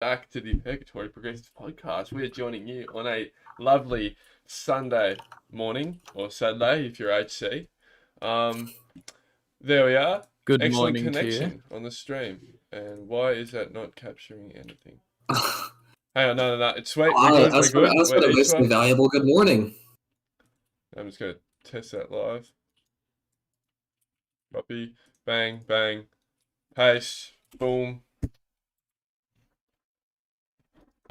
back to the Purgatory Progressives podcast. We're joining you on a lovely Sunday morning, or Saturday if you're HC. Um, there we are. Good Excellent morning to you. connection on the stream. And why is that not capturing anything? Hang on, no. It's sweet. We're good. I was We're good. going to miss the valuable good morning. I'm just going to test that live. Copy. Bang, bang. Paste. Boom.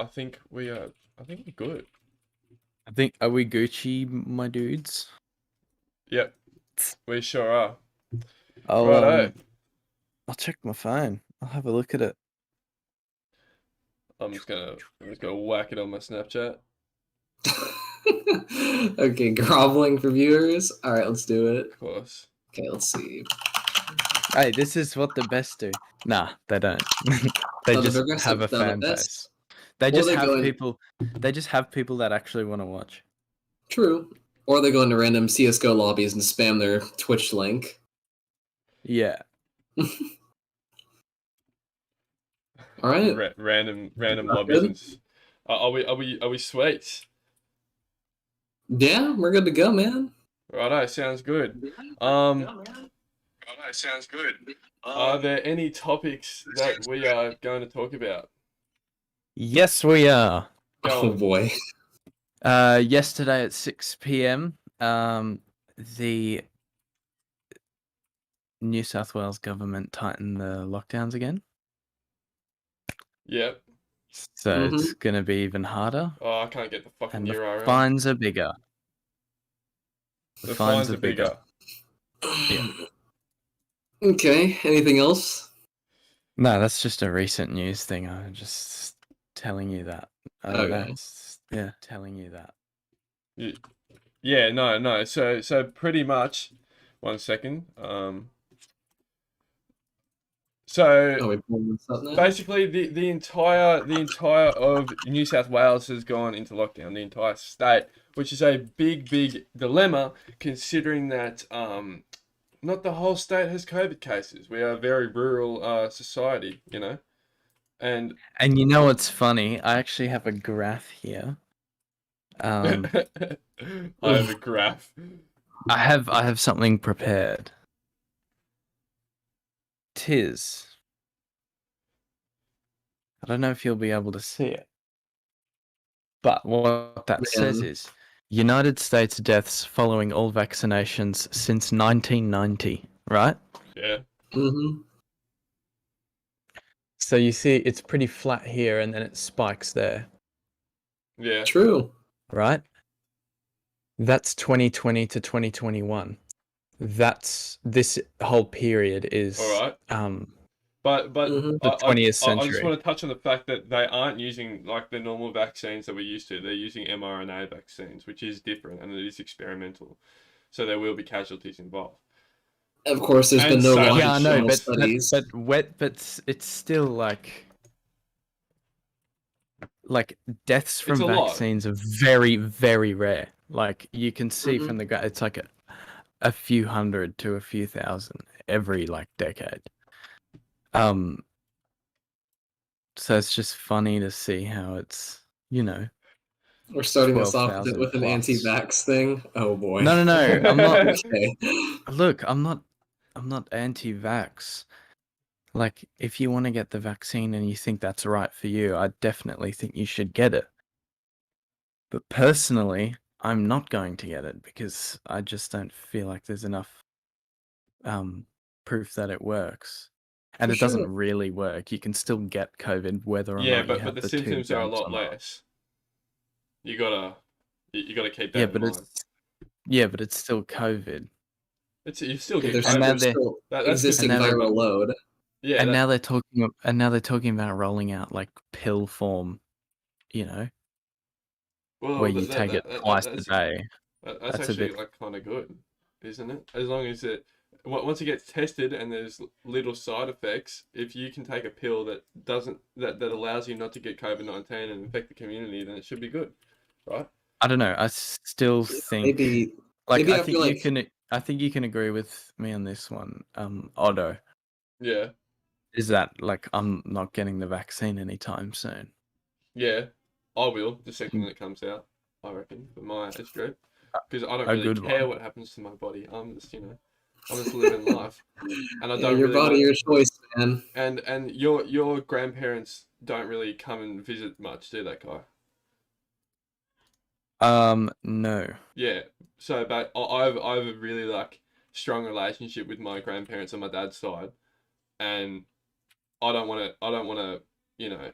I think we're good. Are we Gucci, my dudes? Yep. We sure are. I'll check my phone. I'll have a look at it. I'm just gonna whack it on my Snapchat. Okay, groveling for viewers. All right, let's do it. Of course. Okay, let's see. Hey, this is what the best do. Nah, they don't. They just have a fan base. They just have people. They just have people that actually want to watch. True. Or they go into random CS:GO lobbies and spam their Twitch link. Yeah. All right. Random lobbies. Are we sweet? Yeah, we're good to go, man. Righto, sounds good. Are there any topics that we are going to talk about? Yes, we are. Oh boy. Yesterday at 6 p.m, the New South Wales government tightened the lockdowns again. Yep. So it's going to be even harder. Oh, I can't get the fucking and euro. The fines are bigger. The fines are bigger. Yeah. Okay, anything else? No, that's just a recent news thing. I'm just telling you that. Okay. Yeah, telling you that. Yeah, no. So pretty much, 1 second. So basically, the entire of New South Wales has gone into lockdown. The entire state, which is a big dilemma, considering that not the whole state has COVID cases. We are a very rural society, you know. And you know what's funny? I actually have a graph here. I have a graph. I have something prepared. Tis. I don't know if you'll be able to see it. But what that says is United States deaths following all vaccinations since 1990, right? Yeah. Mm-hmm. So you see it's pretty flat here and then it spikes there. Yeah. True. Right? That's 2020 to 2021. That's this whole period is all right. But the 20th century. I just want to touch on the fact that they aren't using like the normal vaccines that we're used to. They're using mRNA vaccines, which is different and it is experimental. So there will be casualties involved. Of course, there's been no longitudinal studies. But it's still like deaths from vaccines are very, very rare. Like you can see from the it's like a few hundred to a few thousand every like decade. So it's just funny to see how it's, you know. We're starting this off with an anti-vax thing. Oh boy. No. I'm not. Okay. Look, I'm not anti-vax. Like, if you want to get the vaccine and you think that's right for you, I definitely think you should get it. But personally, I'm not going to get it because I just don't feel like there's enough proof that it works. And it doesn't really work. You can still get COVID whether or not you have but the symptoms are a lot less. You gotta keep that in mind. But it's still COVID. You still get there's still existing viral load. Yeah, and now they're talking about rolling out like pill form, you know, where you take it twice a day. That's actually like kind of good, isn't it? As long as once it gets tested and there's little side effects, if you can take a pill that allows you not to get COVID-19 and infect the community, then it should be good, right? I don't know. I still think I think you can agree with me on this one, Otto. Yeah. is that like I'm not getting the vaccine anytime soon? Yeah, I will the second it comes out. I reckon for my age group, because I don't A really good care one. what happens to my body. I'm just living life, and I Yeah, don't your really body, want. your choice, man. And your grandparents don't really come and visit much, do they, Kai? No. Yeah. So, but I have a really like strong relationship with my grandparents on my dad's side, and I don't want to you know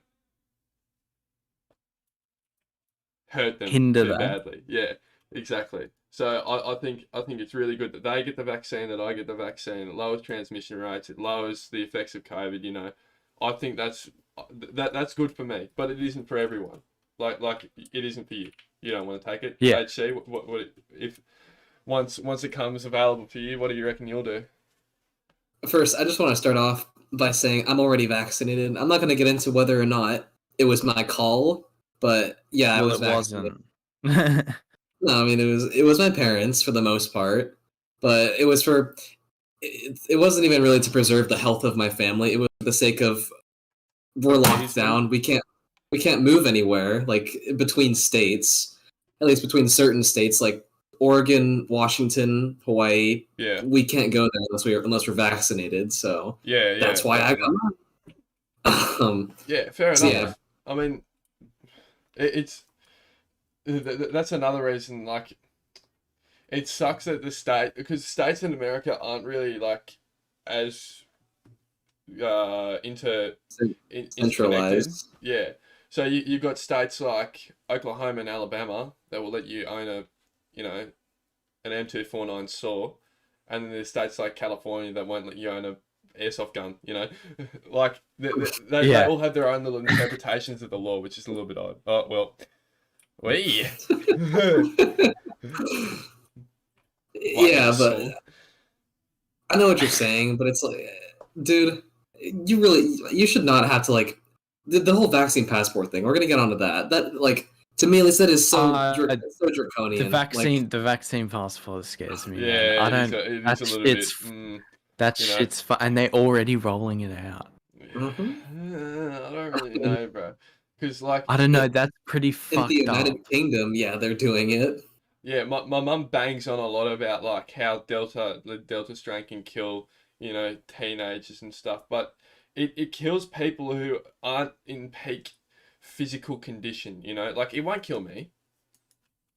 hurt them Hinder too that. badly. Yeah, exactly. So I think it's really good that they get the vaccine, that I get the vaccine. It lowers transmission rates. It lowers the effects of COVID. I think that's good for me, but it isn't for everyone. Like it isn't for you. You don't want to take it. Yeah. HC, what if once it comes available for you? What do you reckon you'll do? First, I just want to start off by saying I'm already vaccinated. I'm not going to get into whether or not it was my call, but yeah, I Well, was it vaccinated. wasn't. No, I mean it was my parents for the most part, but it wasn't even really to preserve the health of my family. It was for the sake of we're locked Wisdom. down. We can't move anywhere, like between states, at least between certain states like Oregon, Washington, Hawaii. Yeah. We can't go there unless we're vaccinated. So Yeah. that's why I Definitely. got Yeah. Fair so enough. yeah. I mean, it's that's another reason. Like, it sucks that the state, because states in America aren't really like as interconnected. Centralized. Yeah. So you've got states like Oklahoma and Alabama that will let you own an M249 saw, and then there's states like California that won't let you own a airsoft gun. Like they Yeah. all have their own little interpretations of the law, which is a little bit odd. Oh well, we. Yeah, but I know what you're saying, but it's like, dude, you should not have to like the whole vaccine passport thing. We're gonna get onto that. That like to me, at least that is so draconian. The vaccine passport scares me, man. Yeah, I it is don't. a That little shit's bit. that shit's fun, and they're already rolling it out. I don't really know, bro. Because like I don't know. That's pretty in the fucked up. United Kingdom, yeah, they're doing it. Yeah, my mum bangs on a lot about like how the Delta strain can kill, teenagers and stuff, but it kills people who aren't in peak physical condition, like it won't kill me,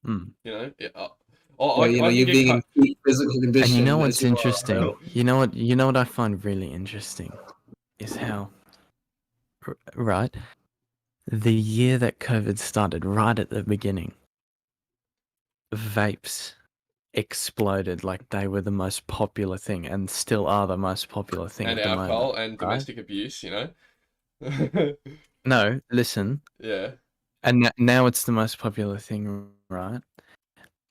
Mm. Well, I you can being get in peak physical condition. And you know as what's you are, interesting? bro. You know what I find really interesting is how, right, the year that COVID started, right at the beginning, vapes exploded like they were the most popular thing and still are the most popular thing and at the alcohol moment. and right? domestic abuse, No, listen. Yeah. And now it's the most popular thing, right?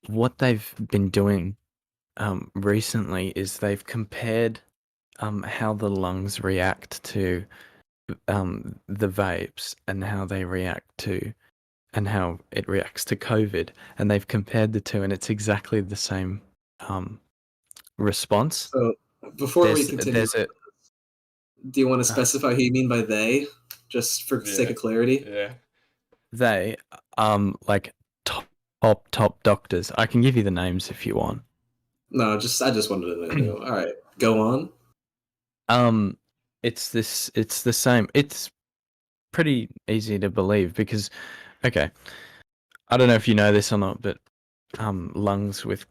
What they've been doing recently is they've compared how the lungs react to the vapes and how they react to and how it reacts to COVID, and they've compared the two, and it's exactly the same response. So before we continue, do you want to specify who you mean by they, just for sake of clarity? Yeah. They like top doctors. I can give you the names if you want. No, I just wanted to know. All right, go on. It's the same. It's pretty easy to believe because, okay, I don't know if you know this or not, but lungs with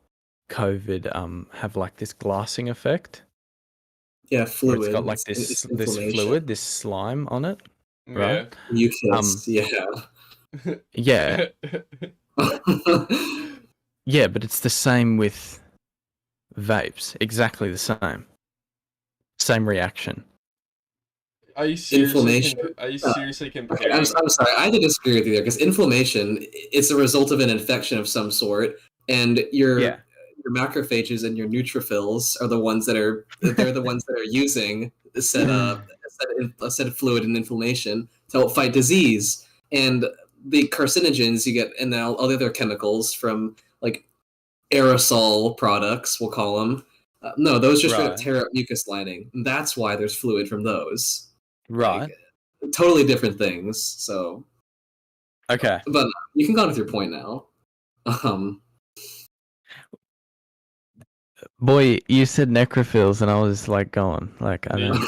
COVID have like this glassing effect. Yeah, fluid. Where it's got like this fluid, this slime on it, right? Mucus. Yeah. Yeah. Yeah, but it's the same with vapes. Exactly the same. Same reaction. Are you seriously Inflammation? comparing? I'm sorry. I have to disagree with you there because inflammation it's a result of an infection of some sort, and your macrophages and your neutrophils are the ones that are using a set of fluid and inflammation to help fight disease. And the carcinogens you get and all the other chemicals from like aerosol products, we'll call them. No, those just tear up mucus lining. And that's why there's fluid from those. Right. Like, totally different things. So Okay. but you can go on with your point now. Boy, you said necrophiles, and I was like, going like, I don't.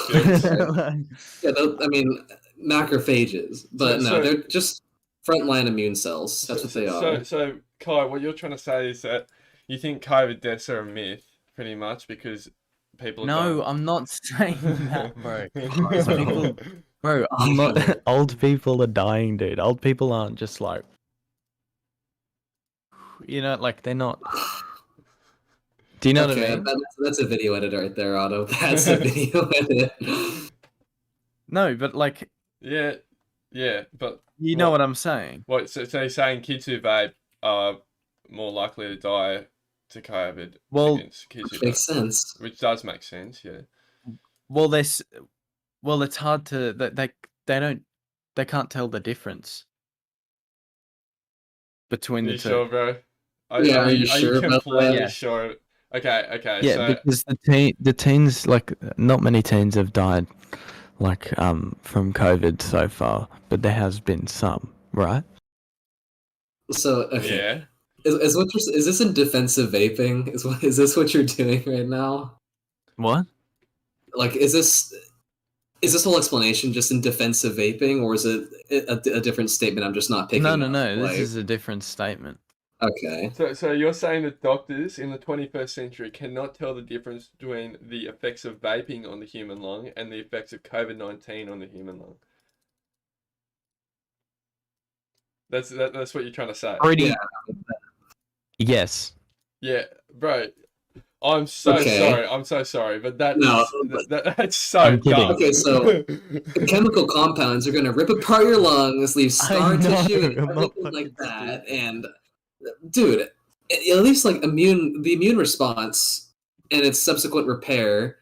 Yeah, I mean macrophages, but no, they're just frontline immune cells. That's what they are. So, Kai, what you're trying to say is that you think COVID deaths are a myth, pretty much, because people are dying. No, I'm not saying that, bro. Bro, I'm not. Old people are dying, dude. Old people aren't just like, like they're not. Do you know what I mean? That's a video edit right there, Otto. That's a video edit. No, but like. Yeah, but you know what I'm saying. What? So you're saying kids who vape are more likely to die to COVID? Well, kids who makes sense. Which does make sense, yeah. Well, it's hard to they can't tell the difference between the two. Sure, bro? Are you completely sure? Okay. Yeah, so, because the teens, like, not many teens have died, like, from COVID so far, but there has been some, right? So okay, yeah. Is this in defensive vaping? Is this what you're doing right now? What? Like, is this whole explanation just in defensive vaping, or is it a different statement I'm just not picking up? No. This is a different statement. Okay. So you're saying that doctors in the 21st century cannot tell the difference between the effects of vaping on the human lung and the effects of COVID-19 on the human lung? That's what you're trying to say. Yes. Yeah, bro. I'm so sorry, but that's so dumb. Okay, so the chemical compounds are gonna rip apart your lungs, leave scar tissue and everything like that. And dude, at least like the immune response and its subsequent repair,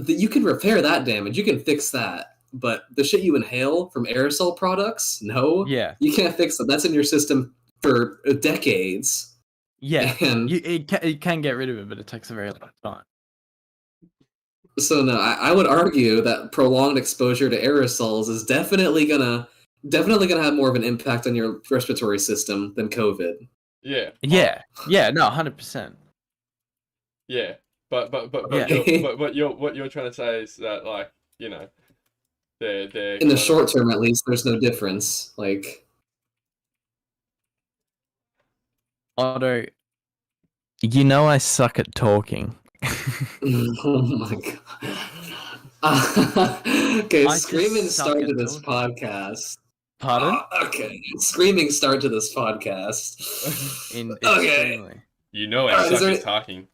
you can repair that damage. You can fix that. But the shit you inhale from aerosol products, no, you can't fix that. That's in your system for decades. Yeah, and you can get rid of it, but it takes a very long time. So no, I would argue that prolonged exposure to aerosols is definitely gonna have more of an impact on your respiratory system than COVID. Yeah. No, 100%. Yeah, but what you're trying to say is that, like, they're in the short term at least, there's no difference. Like, Otto, I suck at talking. Oh my god. Okay, screaming start to this podcast. Pardon? Okay, screaming start to this podcast. Okay. I suck at talking.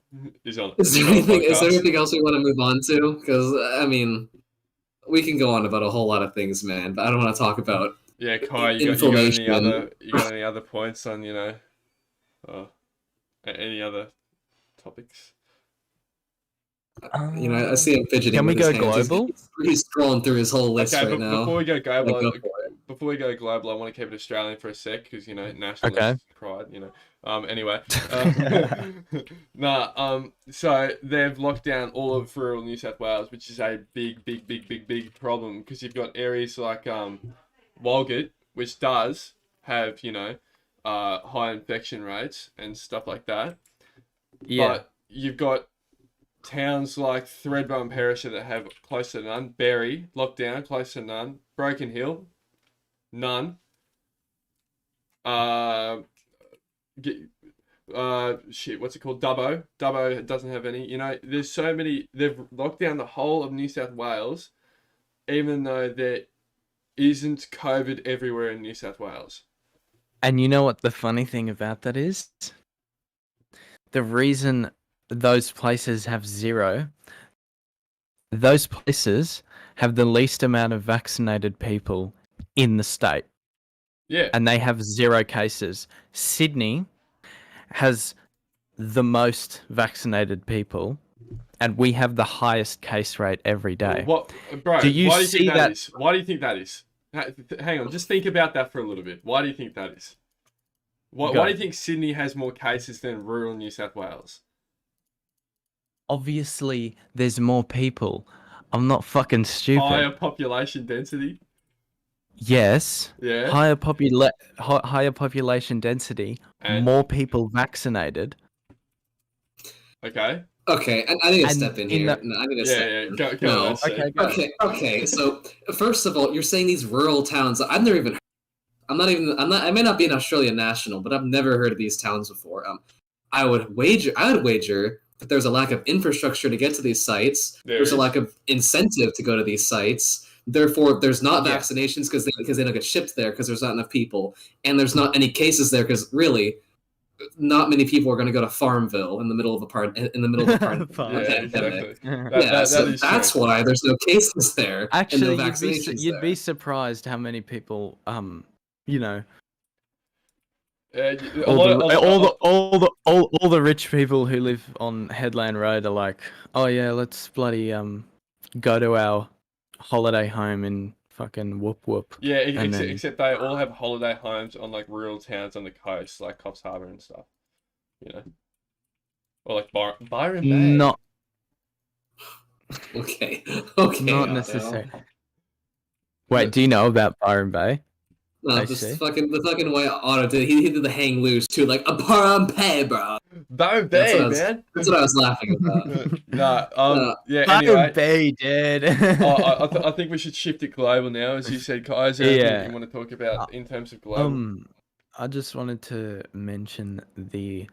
Is there anything else we want to move on to? Because, I mean, we can go on about a whole lot of things, man, but I don't want to talk about Kai, you got any other points on, any other topics? I see him fidgeting. Can we go global? He's scrolling through his whole list right now. Before we go global, I want to keep it Australian for a sec because nationalist pride. Anyway, so they've locked down all of rural New South Wales, which is a big problem because you've got areas like Walgett, which does have high infection rates and stuff like that. Yeah, but you've got towns like Thredbo and Perisher that have close to none. Berry, lockdown, close to none. Broken Hill, none. What's it called? Dubbo. Dubbo doesn't have any. There's so many. They've locked down the whole of New South Wales, even though there isn't COVID everywhere in New South Wales. And you know what the funny thing about that is? The reason those places have zero, those places have the least amount of vaccinated people in the state. Yeah. And they have 0 cases. Sydney has the most vaccinated people, and we have the highest case rate every day. Bro, why do you think that is? Why do you think that is? Hang on, just think about that for a little bit. Why do you think that is? Why do you think Sydney has more cases than rural New South Wales? Obviously, there's more people. I'm not fucking stupid. Higher population density. Yes. Yeah. Higher population density. And more people vaccinated. okay. Okay, I need to And step in in here. the- No, I need to Yeah, step yeah. in. Go No. on, SC. Okay. So first of all, you're saying these rural towns. I've never even. I may not be an Australian national, but I've never heard of these towns before. I would wager that there's a lack of infrastructure to get to these sites. There's a lack of incentive to go to these sites. Therefore, there's not vaccinations because they don't get shipped there because there's not enough people, and there's not any cases there because really, not many people are going to go to Farmville in the middle of a pandemic. Exactly. That's why there's no cases there. Actually, and no vaccinations you'd be surprised how many people you know. All the rich people who live on Headland Road are like, oh yeah, let's bloody go to our holiday home in fucking Whoop Whoop. Yeah, except they all have holiday homes on like rural towns on the coast, like Coffs Harbour and stuff. You know, or like Byron Bay. Not. Okay. Not necessarily. Wait, do you know about Byron Bay? No, the fucking way Otto did. He did the hang loose too, like a Byron Bay, bro. Byron Bay, man. That's what I was laughing about. Yeah. Byron Anyway, Bay, dude. I think we should shift it global now, as you said, Kaiser. Yeah. You want to talk about in terms of global? I just wanted to mention the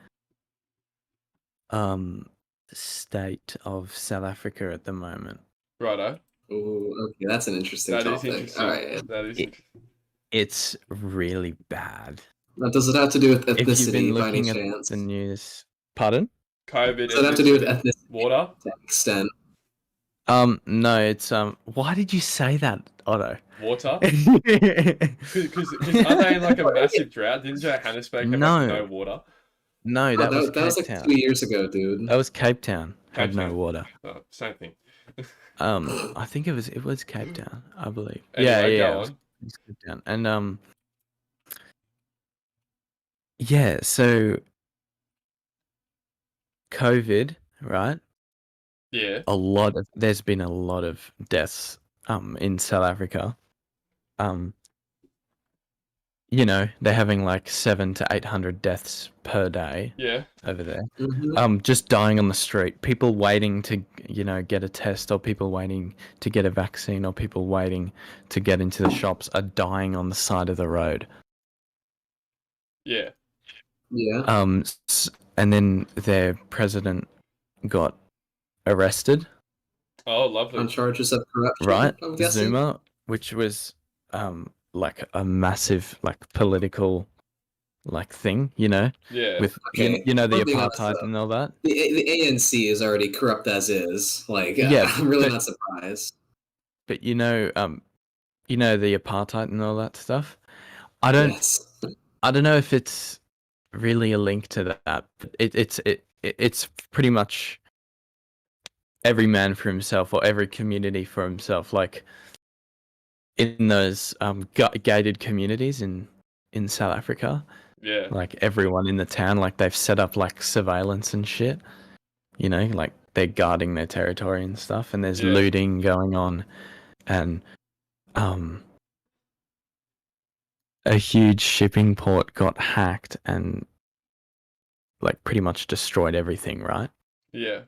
state of South Africa at the moment. Righto. Ooh, okay, that's an interesting topic. Is interesting. All right. That is interesting. It's really bad. Now, does it have to do with ethnicity? If you've been by any looking at chance? the news, pardon? COVID. Does it have to do with ethnicity? Water? To an extent. No, it's why did you say that, Otto? Water? Because aren't they in like a massive drought? Didn't Johannesburg have no water? No, that was like Town. 2 years ago, dude. That was Cape Town. Had no water. Oh, same thing. I think it was Cape Town, I believe. Anyway, yeah. It was Cape Town. And yeah, so COVID, right? Yeah. There's been a lot of deaths in South Africa. You know, they're having like 700 to 800 deaths per day. Yeah. Over there. Mm-hmm. Just dying on the street. People waiting to, get a test, or people waiting to get a vaccine, or people waiting to get into the shops are dying on the side of the road. Yeah. Yeah. And then their president got arrested. Oh, lovely. On charges of corruption, right? I'm guessing. Zuma, which was like a massive political thing, Yeah. with the apartheid and all that. The ANC is already corrupt as is. Like, I'm really not surprised. But the apartheid and all that stuff. I don't know if it's really a link to that. But it's pretty much every man for himself, or every community for himself. Like in those gated communities in South Africa. Yeah. Like everyone in the town, like they've set up like surveillance and shit. Like they're guarding their territory and stuff, and there's looting going on, and a huge shipping port got hacked and like pretty much destroyed everything, right? Yeah.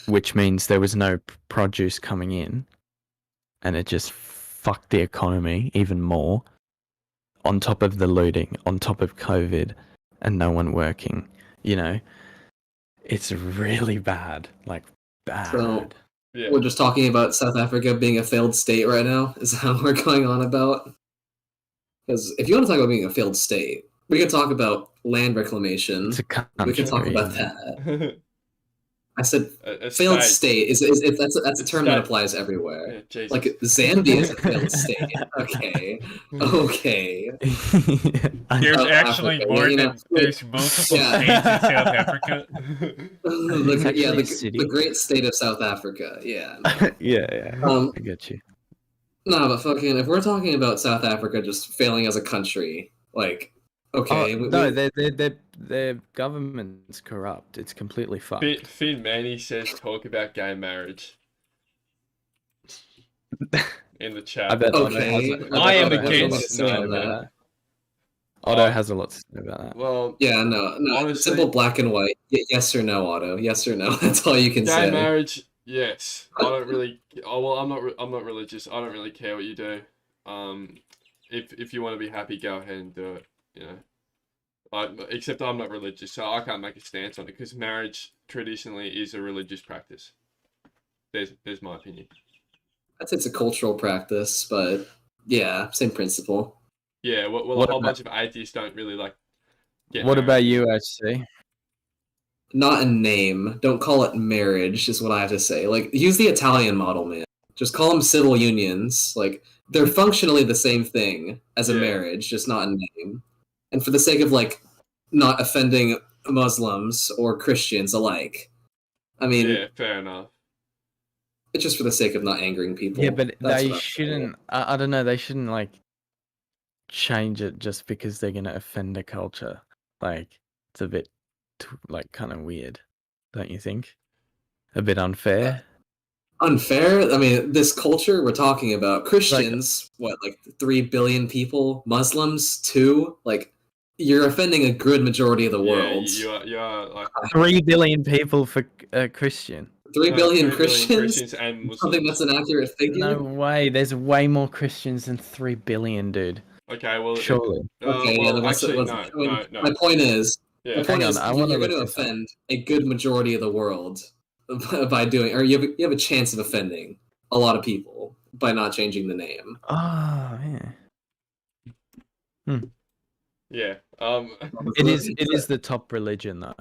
Which means there was no produce coming in, and it just fucked the economy even more. On top of the looting, on top of COVID, and no one working, it's really bad, like bad. So, we're just talking about South Africa being a failed state right now, is how we're going on about. Because if you want to talk about being a failed state, we can talk about land reclamation. It's a country. We can talk about that. I said failed state. That's a term that applies everywhere. Yeah, like Zambia is a failed state. Okay. There's actually more than there's multiple states in South Africa. The great state of South Africa. Yeah. Yeah. I get you. No, but fucking, if we're talking about South Africa just failing as a country, like, okay. Their government's corrupt. It's completely fucked. Finn Manny says talk about gay marriage. in the I chat. bet Okay. I am Otto has a lot against to say no. about that. Otto Oh, has a lot to say about that. well, Yeah, no. honestly, Simple black and white. Yes or no, Otto. Yes or no. That's all you can gay say. marriage, yes. I don't really. Oh well, I'm not religious. I don't really care what you do. If you want to be happy, go ahead and do it. You know. Except I'm not religious, so I can't make a stance on it because marriage traditionally is a religious practice. There's my opinion. I'd say it's a cultural practice, but yeah, same principle. Yeah, well, What a whole about- bunch of atheists don't really like get What married about anymore. you, HC? Not a name. Don't call it marriage, is what I have to say. Like, use the Italian model, man. Just call them civil unions. Like, they're functionally the same thing as a Yeah. marriage, just not a name. And for the sake of, like, not offending Muslims or Christians alike, I mean, Yeah, fair enough. it's just for the sake of not angering people. Yeah, but That's they what I'm saying. shouldn't. I don't know. They shouldn't like change it just because they're gonna offend a culture. Like it's a bit like kind of weird, don't you think? A bit unfair. Unfair? I mean, this culture we're talking about, Christians, like 3 billion people, Muslims, 2? Like, you're offending a good majority of the world. Yeah, you are like 3 billion people for Christian. 3 billion 3 billion Christians? Christians and Muslims. I think that's an accurate figure. No way. There's way more Christians than 3 billion, dude. Okay, well, Surely. Okay, well, yeah, actually, no. no. My point is, Yeah. Hang on, I wanna you're going to look this up. offend a good majority of the world by doing, or you have a chance of offending a lot of people by not changing the name. Oh, yeah. Yeah. It is the top religion though.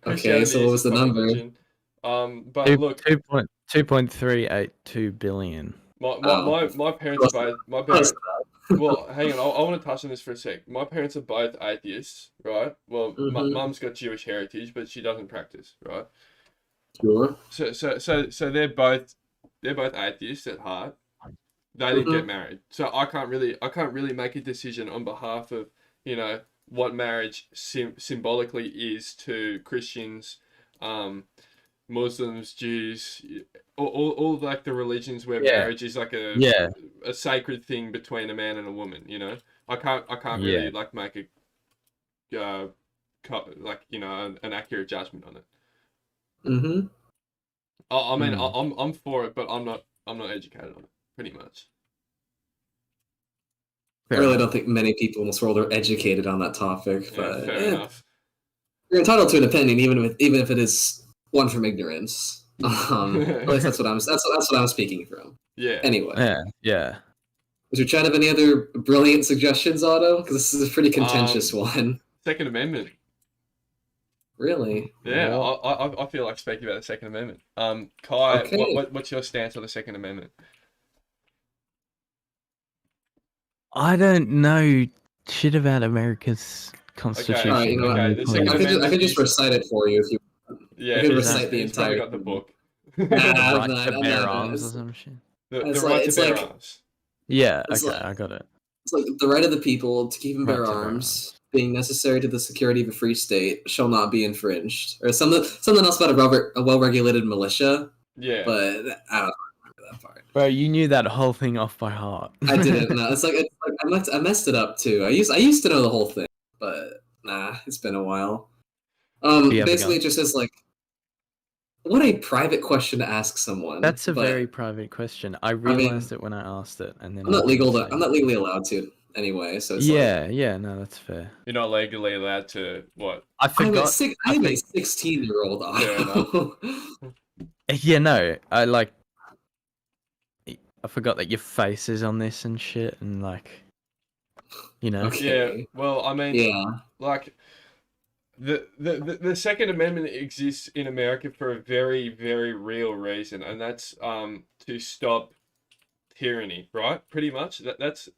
Okay, so what was the number? Religion. But look, 2.382 billion. my parents are both my parents. Well, hang on. I want to touch on this for a sec. My parents are both atheists, right? Well, mum's got Jewish heritage, but she doesn't practice, right? Sure. So they're both atheists at heart. They didn't get married, so I can't really make a decision on behalf of what marriage symbolically is to Christians, Muslims, Jews, all like the religions where marriage is like a sacred thing between a man and a woman. You know, I can't really like make a an accurate judgment on it. I mean, I'm for it, but I'm not educated on it. Pretty much. I really don't think many people in this world are educated on that topic, but fair enough. You're entitled to an opinion, even if it is one from ignorance. At least that's what I'm speaking from. Yeah. Anyway. Yeah. Does your chat have any other brilliant suggestions, Otto? Because this is a pretty contentious one. Second Amendment. Really? Yeah, I feel like speaking about the Second Amendment. Kai, Okay. what's your stance on the Second Amendment? I don't know shit about America's constitution. Alright, you know what? Okay, the Second Amendment I can just recite it for you if you want. Yeah, I can recite the he's probably entire got the book. The right to bear arms or some shit. The right to bear arms. Yeah, It's okay, like- I got it. It's like the right of the people to keep and bear Right to bear arms, being necessary to the security of a free state, shall not be infringed. Or something else about a well-regulated militia, Yeah. but I don't remember that part. Bro, you knew that whole thing off by heart. I didn't. No, it's like I messed it up too. I used to know the whole thing, but nah, it's been a while. Basically, it just says like, what a private question to ask someone. That's a but very private question. I realized it when I asked it, and then I'm not legally allowed to anyway. So it's no, that's fair. You're not legally allowed to what? I forgot. I'm a 16-year-old. Yeah, no, I forgot that your face is on this and shit, and like, you know. Okay. Yeah. Well, I mean, Yeah. like. The Second Amendment exists in America for a very, very real reason, and that's to stop tyranny, right? Pretty much. That's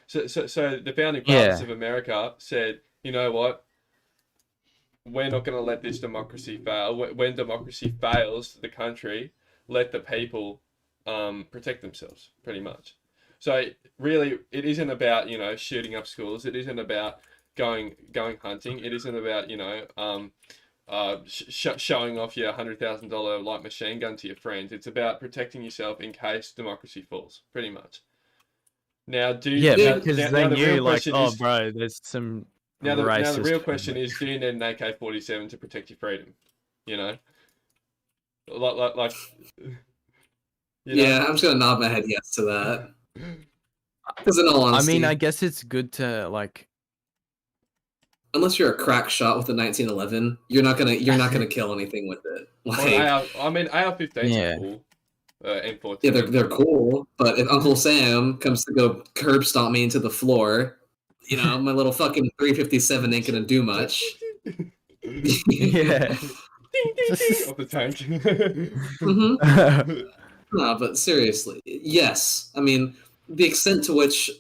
so the founding fathers of America said, you know what? We're not going to let this democracy fail. When democracy fails the country, let the people protect themselves, pretty much. So really, it isn't about shooting up schools. It isn't about going hunting. It isn't about showing off your $100,000 light machine gun to your friends. It's about protecting yourself in case democracy falls, pretty much. Now, because now they the knew, real like, question oh, is, bro, there's some now the racist real question is, do you need an AK-47 to protect your freedom? You know, like you know? Yeah, I'm just gonna nod my head yes to that. Because in all honesty, I mean, I guess it's good to like. Unless you're a crack shot with a 1911, you're not gonna kill anything with it. Like, AR-15s are cool. M14. Yeah, they're cool. But if Uncle Sam comes to go curb stomp me into the floor, you know, my little fucking 357 ain't gonna do much. Yeah. Off the tank. No, but seriously, yes. I mean, the extent to which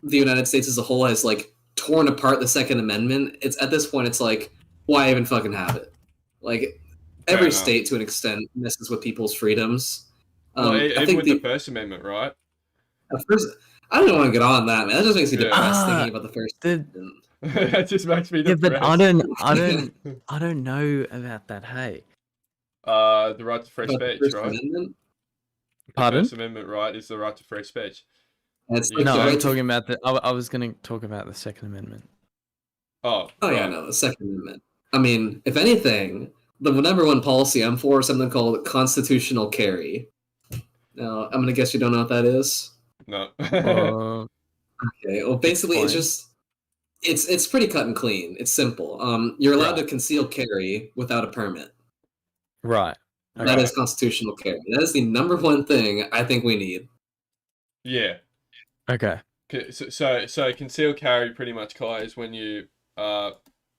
the United States as a whole has like torn apart the Second Amendment, it's at this point, it's like, why even fucking have it? Like, every state to an extent messes with people's freedoms. Well, I even think with the First Amendment, right? First, I don't want to get on that, man. That just makes me depressed thinking about the First Amendment. That just makes me depressed. Yeah, but I don't know about that. Hey, the right to free About the speech, First right? Amendment? Pardon? The First Amendment, right, is the right to free speech. I'm talking about I was going to talk about the Second Amendment. Oh yeah, no, the Second Amendment. I mean, if anything, the number one policy I'm for is something called constitutional carry. Now, I'm gonna guess you don't know what that is. No. Okay. Well, basically, it's just it's pretty cut and clean. It's simple. You're allowed to conceal carry without a permit. Right. Okay. That is constitutional carry. That is the number one thing I think we need. Yeah. Okay. So concealed carry pretty much, Kai, is when you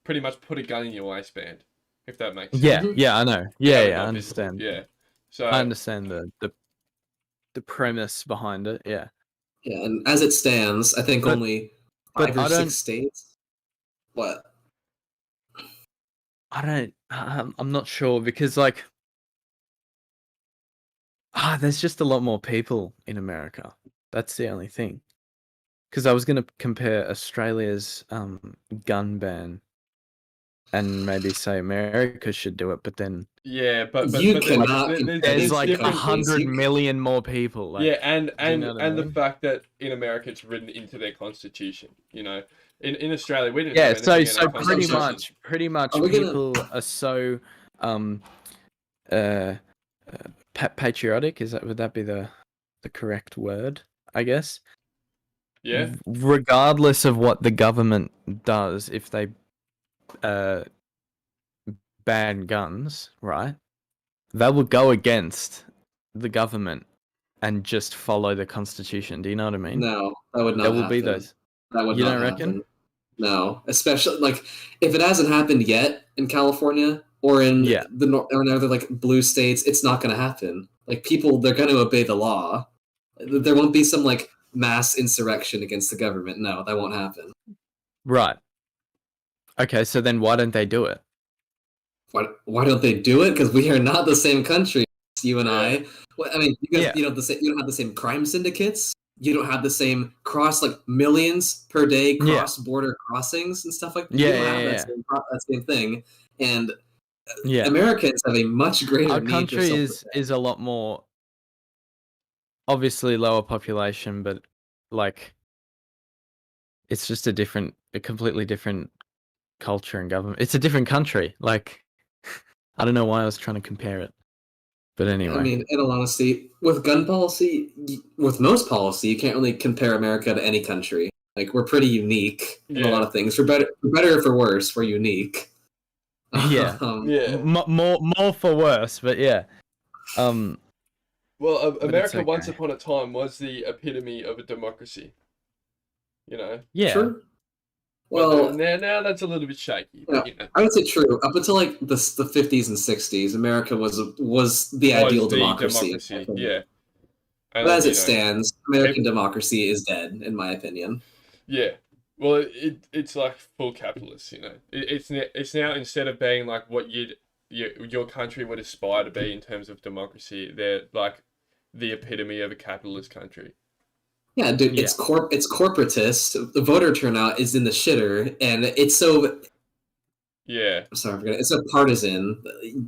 pretty much put a gun in your waistband, if that makes sense. Yeah, I know. Yeah, I understand. Yeah. So I understand the premise behind it. Yeah. Yeah, and as it stands, I think only 5 or 6 states. What? I'm not sure because like there's just a lot more people in America. That's the only thing. Because I was going to compare Australia's gun ban and maybe say America should do it, but then but there's like 100 million more people. Like, and the fact that in America it's written into their constitution. You know, in Australia we didn't. Yeah, so pretty much people are so patriotic. Would that be the correct word? I guess. Yeah. Regardless of what the government does, if they ban guns, right? They will go against the government and just follow the Constitution. Do you know what I mean? No, that would not happen. There will be those. That would you not don't happen. Reckon? No, especially like if it hasn't happened yet in California or in or in other like blue states, it's not going to happen. Like people, they're going to obey the law. There won't be some like mass insurrection against the government. No, that won't happen. Right. Okay, so then why don't they do it? Why don't they do it? Because we are not the same country, you and I. Well, I mean, you don't have the same crime syndicates. You don't have the same millions per day cross-border crossings and stuff like that. You don't have that same thing. And Americans have a much greater Our need country for is a lot more, obviously lower population, but like it's just a completely different culture and government. It's a different country. Like, I don't know why I was trying to compare it. But anyway. I mean, in all honesty, with gun policy, with most policy, you can't really compare America to any country. Like, we're pretty unique in a lot of things. For better or for worse, we're unique. Yeah. More for worse, but yeah. Well, America once upon a time was the epitome of a democracy. You know? Yeah. True. Well, now that's a little bit shaky. Yeah, you know. I would say true. Up until like the 50s and 60s, America was the ideal democracy. Yeah. But as it stands, American democracy is dead, in my opinion. Yeah. Well, it's like full capitalist, you know. It's now, instead of being like what your country would aspire to be in terms of democracy, they're like the epitome of a capitalist country. Yeah, dude, it's corporatist. The voter turnout is in the shitter, and it's so. Yeah. I'm sorry, it's a partisan.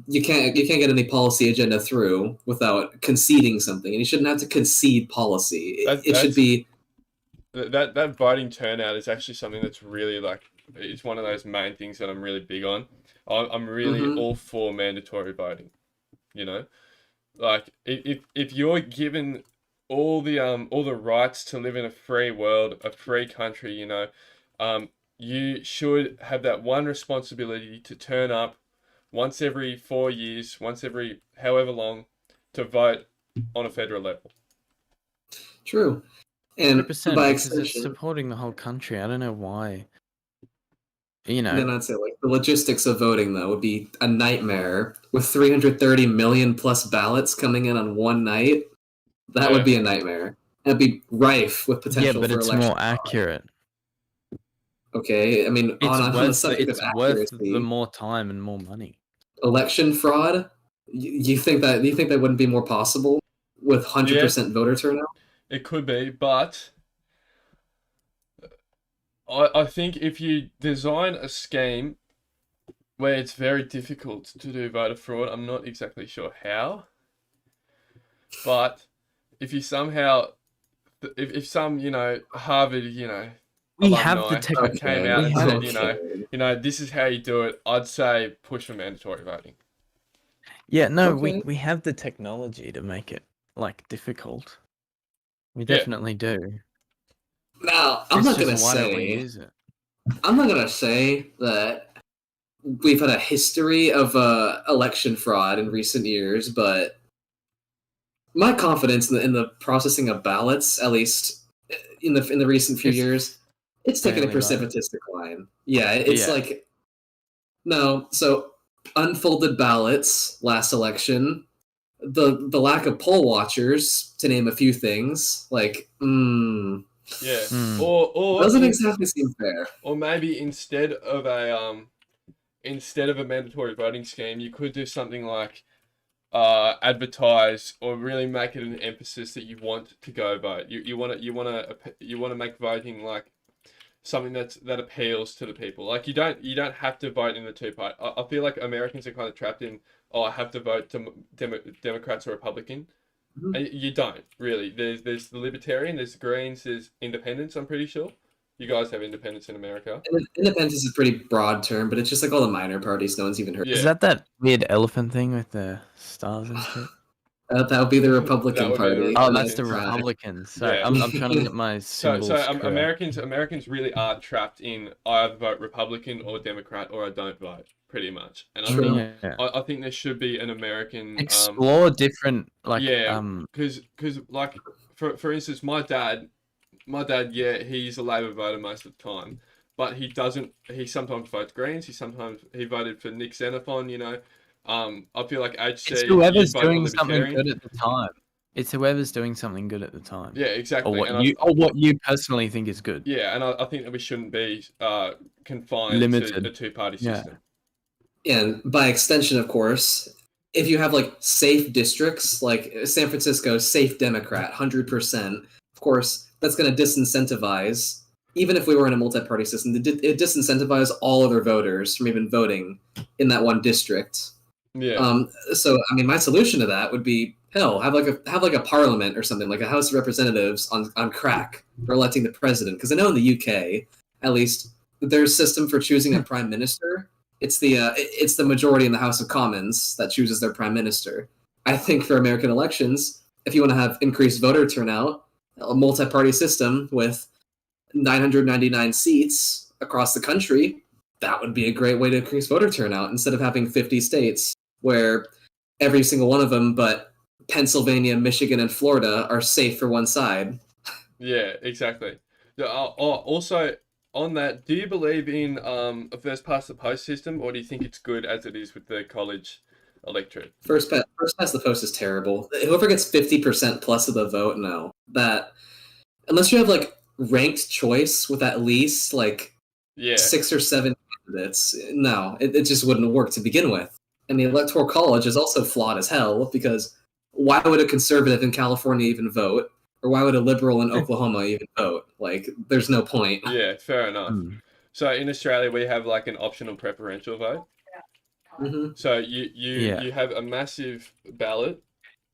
You can't get any policy agenda through without conceding something, and you shouldn't have to concede policy. It should be that voting turnout is actually something that's really it's one of those main things that I'm really big on. I'm really all for mandatory voting. You know, like if you're given all the rights to live in a free world, a free country, you know, you should have that one responsibility to turn up once every 4 years, once every however long, to vote on a federal level. True. And 100%, by because extension, it's supporting the whole country. I don't know why. You know. Then I'd say like the logistics of voting though would be a nightmare with 330 million plus ballots coming in on one night. That would be a nightmare. It'd be rife with potential for election. Yeah, but it's more accurate. Okay, I mean, on the subject of accuracy, worth the more time and more money. Election fraud? You think that wouldn't be more possible with 100% voter turnout? It could be, but I think if you design a scheme where it's very difficult to do voter fraud, I'm not exactly sure how, but if you somehow, if some, you know, Harvard, you know, we alumni have the technology. came out and said, you know, this is how you do it, I'd say push for mandatory voting. Yeah, no, we have the technology to make it like difficult. We definitely do. Now, I'm not gonna say that we've had a history of election fraud in recent years, but my confidence in the processing of ballots, at least in the recent few years, it's taken a precipitous decline. Yeah, it's like no. So unfolded ballots last election, the lack of poll watchers, to name a few things, like or doesn't exactly seem fair. Or maybe instead of a mandatory voting scheme, you could do something like advertise or really make it an emphasis that you want to go vote. You want to make voting like something that appeals to the people. Like you don't have to vote in the two-party. I feel like Americans are kind of trapped in, I have to vote to Democrats or Republican. And you don't really. There's the Libertarian, there's the Greens, there's Independents. I'm pretty sure. You guys have independents in America. Independence is a pretty broad term, but it's just like all the minor parties no one's even heard of. Is that weird elephant thing with the stars and shit? That would be the Republican Party. Oh, that's the Republicans. Sorry, I'm trying to get my symbols correct. Americans really are trapped in I either vote Republican or Democrat or I don't vote, pretty much. And I think there should be an American explore different because like for instance, my dad, he's a Labor voter most of the time, but he sometimes votes Greens. He voted for Nick Xenophon, you know. I feel like HC. It's whoever's doing something good at the time. It's whoever's doing something good at the time. Yeah, exactly. Or what you personally think is good. Yeah, and I think that we shouldn't be confined to a two-party system. And by extension, of course, if you have like safe districts, like San Francisco, safe Democrat, 100%, of course, that's going to disincentivize. Even if we were in a multi-party system, it disincentivize all other voters from even voting in that one district. Yeah. So I mean, my solution to that would be have like a parliament or something, like a House of Representatives on crack for electing the president. Because I know in the UK, at least, their system for choosing a prime minister, it's the majority in the House of Commons that chooses their prime minister. I think for American elections, if you want to have increased voter turnout, a multi-party system with 999 seats across the country, that would be a great way to increase voter turnout instead of having 50 states where every single one of them but Pennsylvania, Michigan, and Florida are safe for one side. Yeah, exactly. Also, on that, do you believe in a first past the post system, or do you think it's good as it is with the college electorate? First past the post is terrible. Whoever gets 50% plus of the vote, no. That, unless you have like ranked choice with at least like 6 or 7 candidates, no, it just wouldn't work to begin with. And the electoral college is also flawed as hell, because why would a conservative in California even vote, or why would a liberal in Oklahoma even vote? Like, there's no point. Yeah, fair enough. So in Australia, we have like an optional preferential vote. So you have a massive ballot.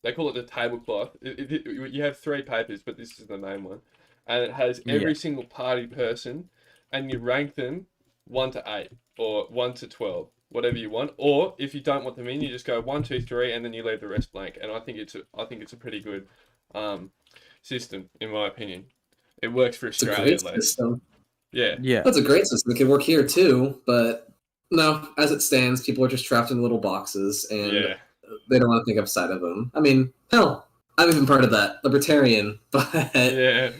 They call it the tablecloth. You have 3 papers, but this is the main one, and it has every single party person, and you rank them 1 to 8 or 1 to 12, whatever you want. Or if you don't want them in, you just go 1, 2, 3, and then you leave the rest blank. And I think it's a pretty good system, in my opinion. It works for Australia at least. System. Yeah. That's a great system. It can work here too, but no, as it stands, people are just trapped in little boxes, and they don't want to think outside of them. I mean, hell, I'm even part of that, libertarian, but no,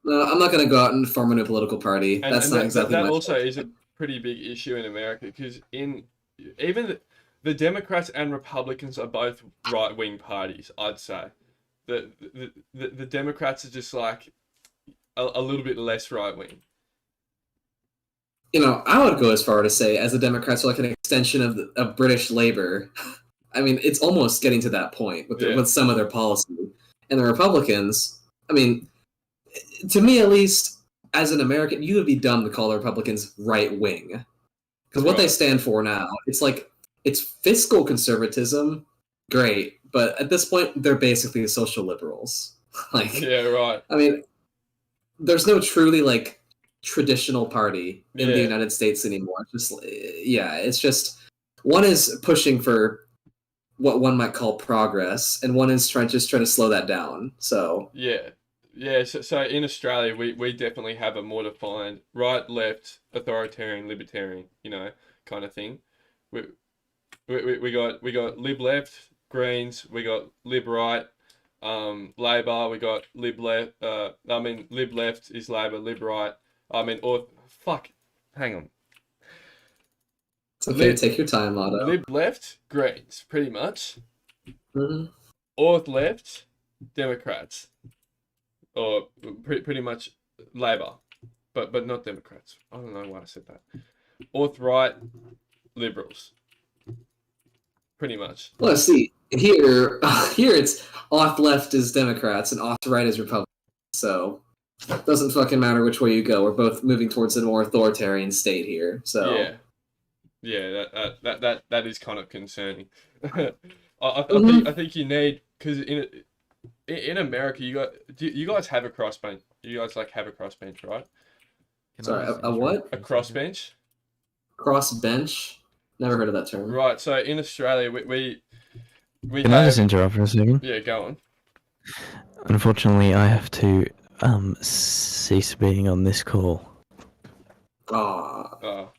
I'm not going to go out and form a new political party. That's not exactly that also is a pretty big issue in America, because even the Democrats and Republicans are both right-wing parties, I'd say. The Democrats are just like a little bit less right-wing. You know, I would go as far to say, as the Democrats are like an extension of British Labour. I mean, it's almost getting to that point with some of their policy. And the Republicans, I mean, to me at least, as an American, you would be dumb to call the Republicans right-wing. Because what they stand for now, it's fiscal conservatism, great, but at this point, they're basically social liberals. I mean, there's no truly, like, traditional party in the United States anymore. It's just one is pushing for what one might call progress, and one is trying to slow that down. So so in Australia, we definitely have a more defined right, left, authoritarian, libertarian, kind of thing. We got lib left, Greens, we got lib right, Labor, we got lib left. Lib left is Labor, lib right. Hang on. It's okay, take your time, Otto. Lib left, Greens, pretty much. Orth left, Democrats. Or pretty much Labor, but not Democrats. I don't know why I said that. Orth right, Liberals. Pretty much. Well, see, here it's off left is Democrats and off right is Republicans. So it doesn't fucking matter which way you go. We're both moving towards a more authoritarian state here. So that is kind of concerning. I think you need, because in America you guys have a crossbench. You guys have a crossbench, right? Sorry, a what? A crossbench. Crossbench. Never heard of that term. Right. So in Australia, we Can I just interrupt for a second? Yeah, go on. Unfortunately, I have to cease being on this call. Oh.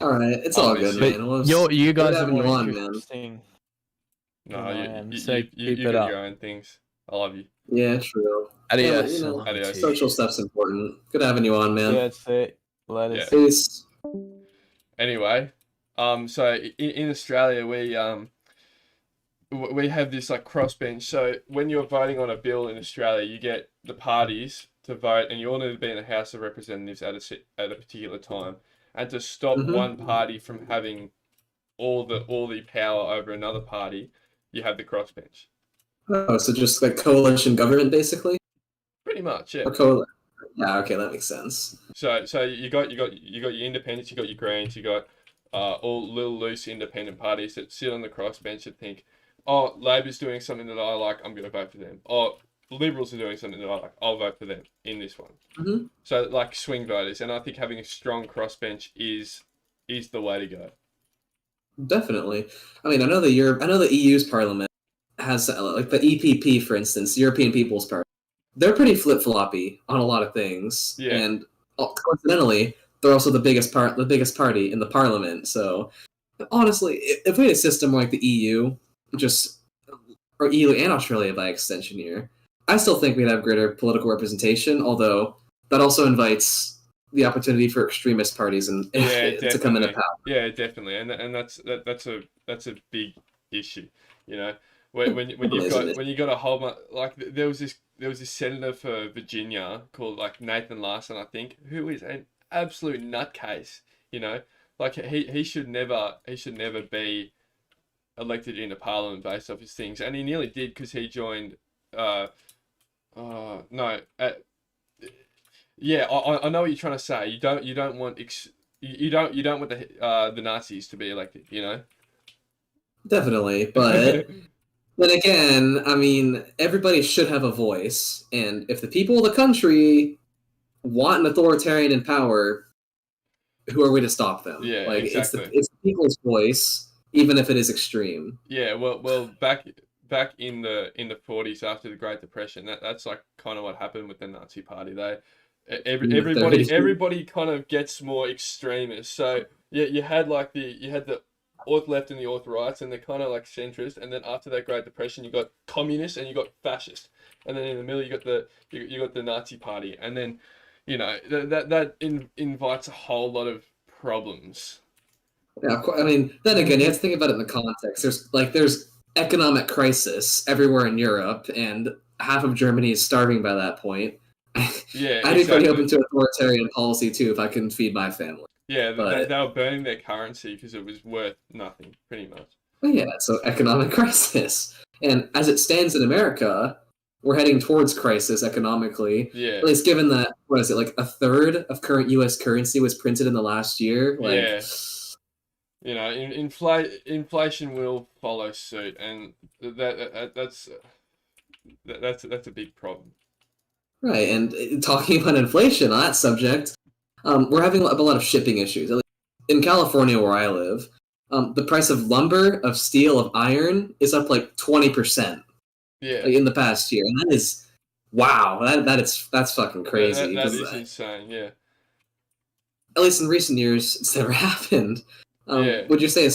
All right, it's all good, man. You guys are more interesting. No, you got your own things. I love you. Yeah, true. Adios. Adios. Social stuff's important. Good having you on, man. Yeah, that's it. Peace. Anyway, so in Australia, we have this like crossbench. So when you're voting on a bill in Australia, you get the parties to vote, and you all need to be in the House of Representatives at a particular time. And to stop one party from having all the power over another party, you have the crossbench. Oh, so just like coalition government, basically. Pretty much, yeah. Yeah, okay, that makes sense. So you got your independents, you got your Greens, you got all little loose independent parties that sit on the crossbench and think, oh, Labor's doing something that I like, I'm going to vote for them. Oh, Liberals are doing something that I like, I'll vote for them in this one. So like swing voters, and I think having a strong crossbench is the way to go. Definitely. I mean, I know the EU's parliament has like the EPP, for instance, the European People's Party. They're pretty flip-floppy on a lot of things, and coincidentally, they're also the biggest party in the parliament. So, honestly, if we had a system like the EU, or EU and Australia by extension here, I still think we'd have greater political representation. Although that also invites the opportunity for extremist parties to come into power. Yeah, definitely, and that's a big issue. When you got a whole bunch, like there was this senator for Virginia called like Nathan Larson, I think, who is an absolute nutcase. Like he should never be elected into parliament based off his things, and he nearly did because he joined. Yeah, I know what you're trying to say. You don't want you don't want the Nazis to be elected, you know? Definitely, but then again, I mean, everybody should have a voice, and if the people of the country want an authoritarian in power, who are we to stop them? Yeah, Like exactly. it's the people's voice, even if it is extreme. Yeah, well, back in the 40s after the Great Depression, that's like kind of what happened with the Nazi Party. In the 30s. Everybody kind of gets more extremist. So yeah, you had the Orth left and the Orth rights, and they're kind of like centrist. And then after that Great Depression, you got communist and you got fascist, and then in the middle you got the Nazi Party, and then invites a whole lot of problems. Yeah, I mean, then again, you have to think about it in the context. There's economic crisis everywhere in Europe, and half of Germany is starving by that point. Yeah, I'd be pretty open to authoritarian policy too if I can feed my family. Yeah, But they were burning their currency because it was worth nothing, pretty much. yeah, so economic crisis, and as it stands in America, we're heading towards crisis economically. Yeah, At least given that, what is it, like a third of current U.S. currency was printed in the last year? Like, yeah. Inflation will follow suit, and that's a big problem. right, and talking about inflation on that subject, we're having a lot of shipping issues. In California, where I live, the price of lumber, of steel, of iron is up like 20%. Yeah, in the past year, and that is wow. That's fucking crazy. That is insane. Yeah. At least in recent years, it's never happened. Yeah. Would you say a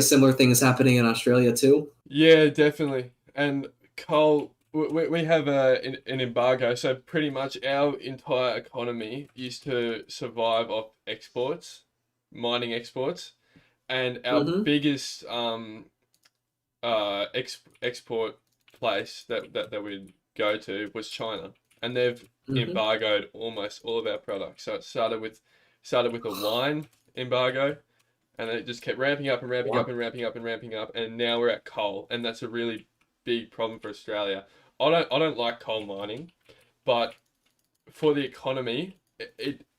similar thing is happening in Australia too? Yeah, definitely. And coal, we have an embargo, so pretty much our entire economy used to survive off exports, mining exports, and our biggest export place that we'd go to was China, and they've embargoed almost all of our products. So it started with a wine embargo, and then it just kept ramping up and ramping up and ramping up and ramping up, and now we're at coal, and that's a really big problem for Australia. I don't like coal mining, but for the economy,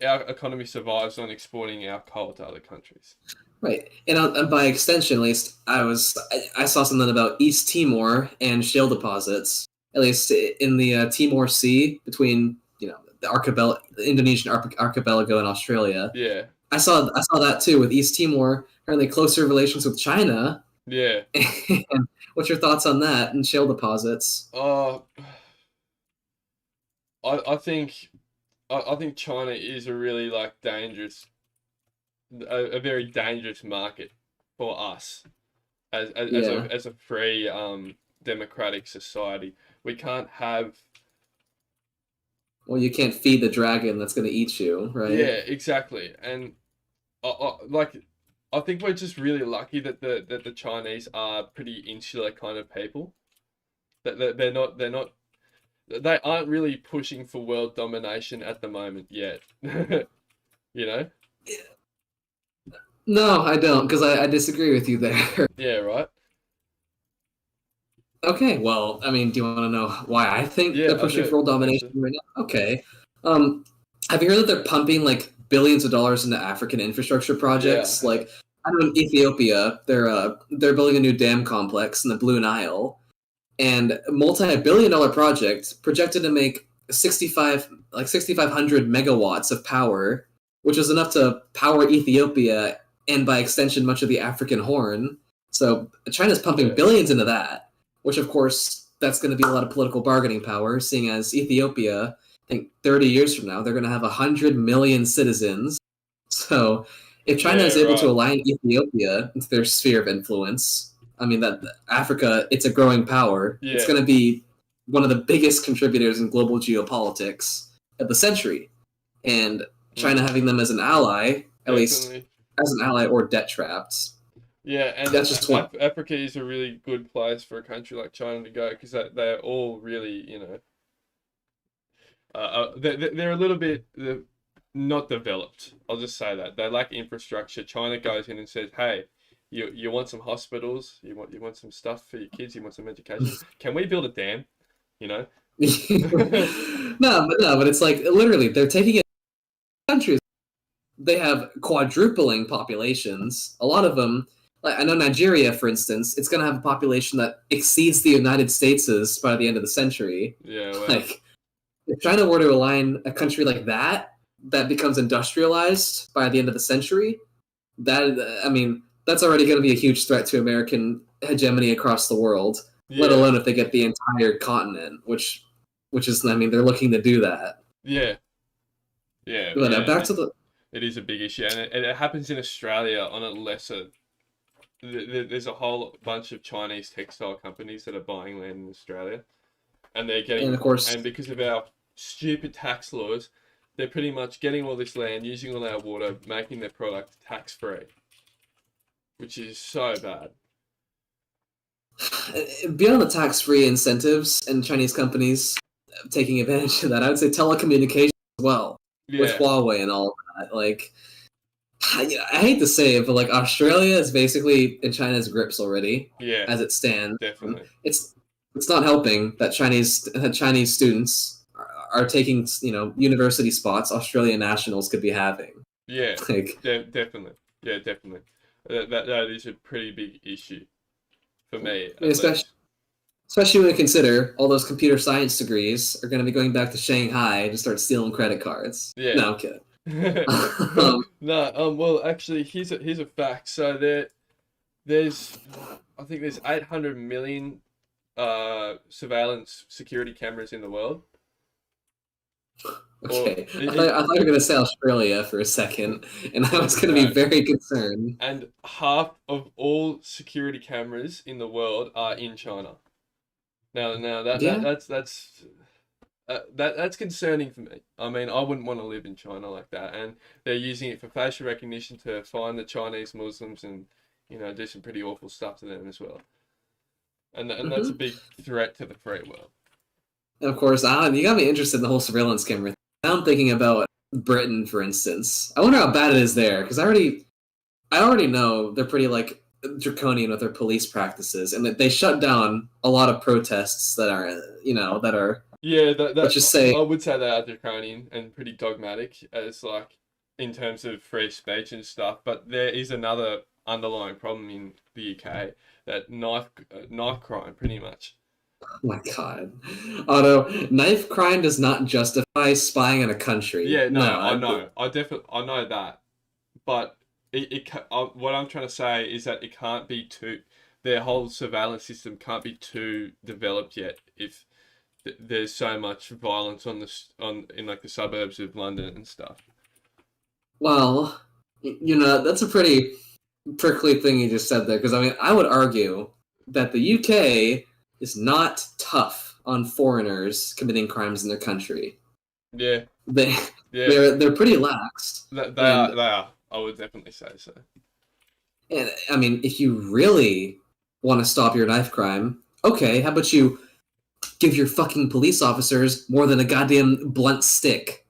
our economy survives on exporting our coal to other countries. Right, and by extension, at least I saw something about East Timor and shale deposits. At least in the Timor Sea between the Indonesian archipelago and Australia. Yeah, I saw that too with East Timor apparently closer relations with China. Yeah. And what's your thoughts on that and shale deposits? I think China is a really dangerous, a very dangerous market for us as a free democratic society. We can't have. Well, you can't feed the dragon that's going to eat you, right? Yeah, exactly. And I think we're just really lucky that the Chinese are pretty insular kind of people. That they aren't really pushing for world domination at the moment yet. No, I don't, because I disagree with you there. Yeah, right. Okay, well, I mean, do you want to know why I think they're pushing for world domination right now? Okay. Have you heard that they're pumping billions of dollars into African infrastructure projects? Yeah. I know in Ethiopia, they're building a new dam complex in the Blue Nile, and a multi-billion-dollar project projected to make 6,500 megawatts of power, which is enough to power Ethiopia and by extension much of the African Horn. So China's pumping billions into that, which of course that's going to be a lot of political bargaining power, seeing as Ethiopia, I think 30 years from now, they're going to have 100 million citizens. So if China is able to align Ethiopia into their sphere of influence, I mean, that Africa, it's a growing power. Yeah. It's going to be one of the biggest contributors in global geopolitics of the century. And China having them as an ally, at least as an ally or debt trapped. Yeah, and that's just Africa is a really good place for a country like China to go, because they're all really, they're a little bit not developed. I'll just say that they lack infrastructure. China goes in and says, "Hey, you want some hospitals? You want some stuff for your kids? You want some education? Can we build a dam? but it's like literally they're taking it countries. They have quadrupling populations. A lot of them, like I know Nigeria, for instance, it's going to have a population that exceeds the United States' by the end of the century. Yeah, well. Like if China were to align a country like that becomes industrialized by the end of the century, that's already going to be a huge threat to American hegemony across the world. Yeah. Let alone if they get the entire continent, which is, they're looking to do that. Yeah. Yeah. But back to the. It is a big issue, and it happens in Australia on a lesser. There's a whole bunch of Chinese textile companies that are buying land in Australia, and they're getting, and of course, and because of our stupid tax laws, they're pretty much getting all this land, using all our water, making their product tax-free, which is so bad. Beyond the tax-free incentives and Chinese companies taking advantage of that, I would say telecommunications as well, with Huawei and all of that. Like, I hate to say it, but like Australia is basically in China's grips already. Yeah, as it stands, definitely. It's not helping that Chinese students are taking university spots Australian nationals could be having. Yeah, like, definitely. Yeah, definitely. That is a pretty big issue for me. Especially when you consider all those computer science degrees are going to be going back to Shanghai to start stealing credit cards. Yeah. No, I'm kidding. Well, actually, here's a fact. So there's 800 million surveillance security cameras in the world. Okay, I thought you were going to say Australia for a second, and I was going to be very concerned. And half of all security cameras in the world are in China. Now that's concerning for me. I mean, I wouldn't want to live in China like that, and they're using it for facial recognition to find the Chinese Muslims and do some pretty awful stuff to them as well. And that's a big threat to the free world. And of course, you got me interested in the whole surveillance camera thing. Now I'm thinking about Britain, for instance. I wonder how bad it is there, because I already know they're pretty like draconian with their police practices, and that they shut down a lot of protests that are yeah, I would say they are draconian and pretty dogmatic as like in terms of free speech and stuff. But there is another underlying problem in the UK, that knife crime, pretty much. Oh my god, Otto! Knife crime does not justify spying on a country. Yeah, no, I know. I know that, but what I'm trying to say is that it can't be their whole surveillance system can't be too developed yet if there's so much violence in like the suburbs of London and stuff. Well, that's a pretty prickly thing you just said there, because I would argue that the UK is not tough on foreigners committing crimes in their country. Yeah, they're pretty laxed. They are. I would definitely say so. And if you really want to stop your knife crime, okay, how about you give your fucking police officers more than a goddamn blunt stick?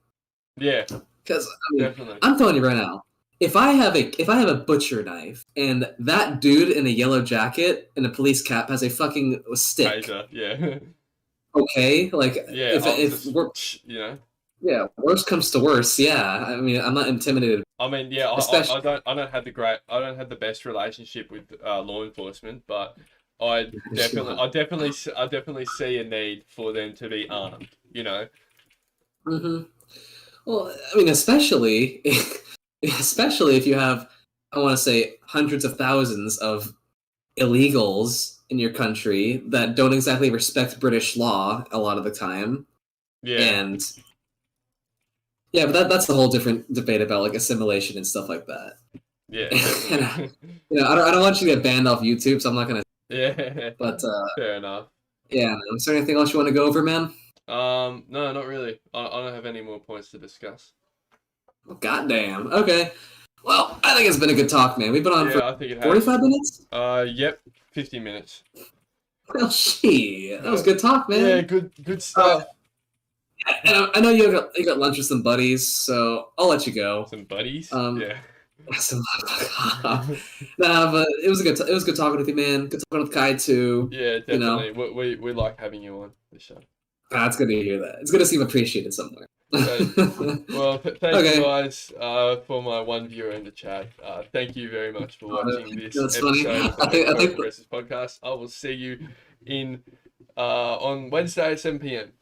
Yeah, because definitely. I'm telling you right now, if I have a butcher knife and that dude in a yellow jacket and a police cap has a fucking stick, Taser, yeah. Okay, like if we're yeah, worst comes to worst, yeah. I'm not intimidated. I don't have the best relationship with law enforcement, but I definitely see a need for them to be armed. Mm-hmm. Well, especially if you have, I want to say, hundreds of thousands of illegals in your country that don't exactly respect British law a lot of the time. Yeah. And yeah, but that's a whole different debate about like assimilation and stuff like that. Yeah. And, I don't want you to get banned off YouTube, so I'm not gonna. Yeah. But fair enough. Yeah. Is there anything else you want to go over, man? No, not really. I don't have any more points to discuss. Goddamn. Okay. Well, I think it's been a good talk, man. We've been on for 45 minutes? Yep. 50 minutes. Well, shit. That was good talk, man. Yeah, good stuff. And I know you got lunch with some buddies, so I'll let you go. Some buddies? Yeah. Nah, but it was good talking with you, man. Good talking with Kai too. Yeah, definitely. We like having you on the show. It's good to hear that. It's good to seem appreciated somewhere. Well, thank you guys for my one viewer in the chat. Thank you very much for watching this episode of the MultiParty Progressives podcast. I will see you in on Wednesday at 7 p.m.